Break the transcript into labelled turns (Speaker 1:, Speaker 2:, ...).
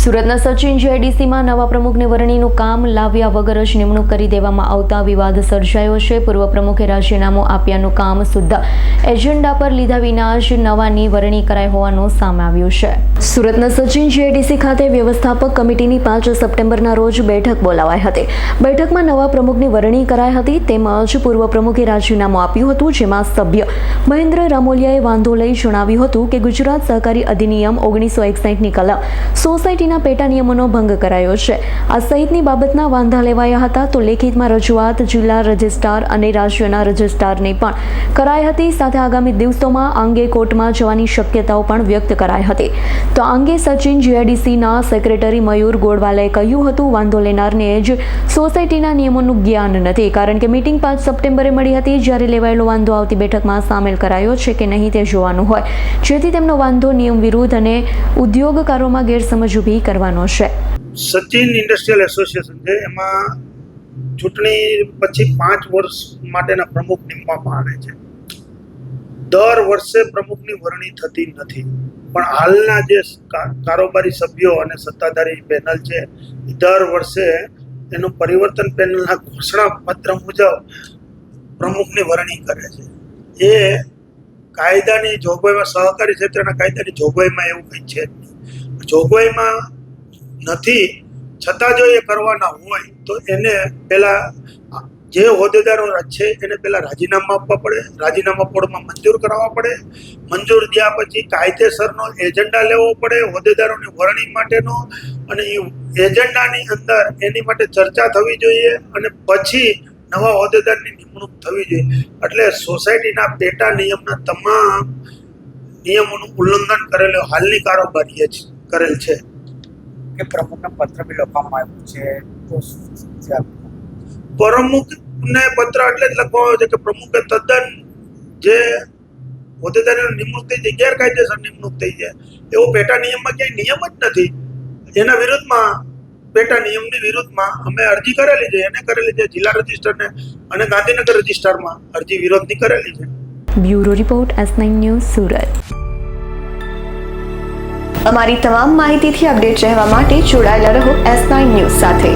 Speaker 1: સુરતના સચિન જીઆઈડીસીમાં નવા પ્રમુખને વરણીનું કામ લાવ્યા વગર જ નિમણૂક કરી દેવામાં આવતા વિવાદ સર્જાયો છે. પૂર્વ પ્રમુખે રાજીનામું આપ્યાનું કામ સુદ્ધા એજન્ડા પર લીધા વિના જ નવાની વરણી કરાઈ હોવાનું સામે આવ્યું છે. સુરતના સચિન જીઆઈડીસી ખાતે વ્યવસ્થાપક કમિટીની 5 સપ્ટેમ્બરના રોજ બેઠક બોલાવાઈ હતી. બેઠકમાં નવા પ્રમુખની વરણી કરાઈ હતી તેમજ પૂર્વ પ્રમુખે રાજીનામું આપ્યું હતું, જેમાં સભ્ય મહેન્દ્ર રામોલિયાએ વાંધો લઈ જણાવ્યું હતું કે ગુજરાત સહકારી અધિનિયમ 1961ની કલમ સોસાયટીના પેટા નિયમોનો ભંગ કરાયો છે. આ સહિતની બાબતના વાંધા લેવાયા હતા તો લેખિતમાં રજૂઆત જિલ્લા રજિસ્ટ્રાર અને રાજ્યના રજિસ્ટ્રારને પણ કરાઈ હતી. સાથે આગામી દિવસોમાં આ અંગે કોર્ટમાં જવાની શક્યતાઓ પણ વ્યક્ત કરાઈ હતી. તો આ અંગે સચિન જીઆઈડીસીના સેક્રેટરી મયુર ગોડવાલાએ કહ્યું હતું, વાંધો લેનારને જ સોસાયટીના નિયમોનું જ્ઞાન નથી, કારણ કે મીટિંગ 5 સપ્ટેમ્બરે મળી હતી, જ્યારે લેવાયેલો વાંધો આવતી બેઠકમાં સામેલ કરાયો છે કે નહીં તે જોવાનું હોય, જેથી તેમનો વાંધો નિયમ વિરુદ્ધ અને ઉદ્યોગકારોમાં ગેરસમજ ઊભી કરવાનો છે.
Speaker 2: સચિન ઇન્ડસ્ટ્રીયલ એસોસિએશન છે, એમાં ચૂંટણી પછી 5 વર્ષ માટેના પ્રમુખ નીમવામાં આવે છે. દર વર્ષે પ્રમુખની વરણી થતી નથી, પણ હાલના જે કારોબારી સભ્યો અને સત્તાધારી પેનલ છે એ દર વર્ષે એનું પરિવર્તન પેનલના ઘોષણા પત્ર મુજબ પ્રમુખની વરણી કરે છે. એ કાયદાની જોગવાઈમાં, સહકારી ક્ષેત્રના કાયદાની જોગવાઈમાં એવું કંઈ છે જ નહીં. જોગવાઈમાં નથી છતાં જો એ કરવાના હોય તો એને પહેલા જે હોદ્દેદારો છે એને પહેલા રાજીનામા આપવા પડે, રાજીનામા બોર્ડમાં મંજૂર કરાવવા પડે, મંજૂર થયા પછી કાયદેસરનો એજન્ડા લેવો પડે હોદ્દેદારોની વરણી માટેનો, અને એ એજન્ડાની અંદર એની માટે ચર્ચા થવી જોઈએ અને પછી નવા હોદ્દેદારની નિમણૂક થવી જોઈએ. એટલે સોસાયટીના પેટા નિયમના તમામ નિયમોનું ઉલ્લંઘન કરેલો હાલની કારોબારીએ જ કરેલ છે.
Speaker 3: કે પ્રમુખને પત્ર બી લખવામાં આવ્યું છે, તો
Speaker 2: પ્રમુખને પત્ર એટલે જ લખવામાં આવ્યો છે કે પ્રમુખે તદ્દન જે હોદ્દેદારીની નિમણૂક થઈ જાય, ગેરકાયદેસર નિમણૂક થઈ જાય, એવો પેટા નિયમમાં ક્યાંય નિયમ જ નથી. એના વિરુદ્ધમાં, પેટા નિયમની વિરુદ્ધમાં અમે અરજી કરેલી છે, એને કરેલી છે જિલ્લા રજિસ્ટરને અને ગાંધીનગર રજિસ્ટરમાં અરજી વિરોધની કરેલી છે.
Speaker 1: Bureau report S9 news Surat. અમારી તમામ માહિતીથી અપડેટ રહેવા માટે જોડાયેલા રહો S9 ન્યૂઝ સાથે.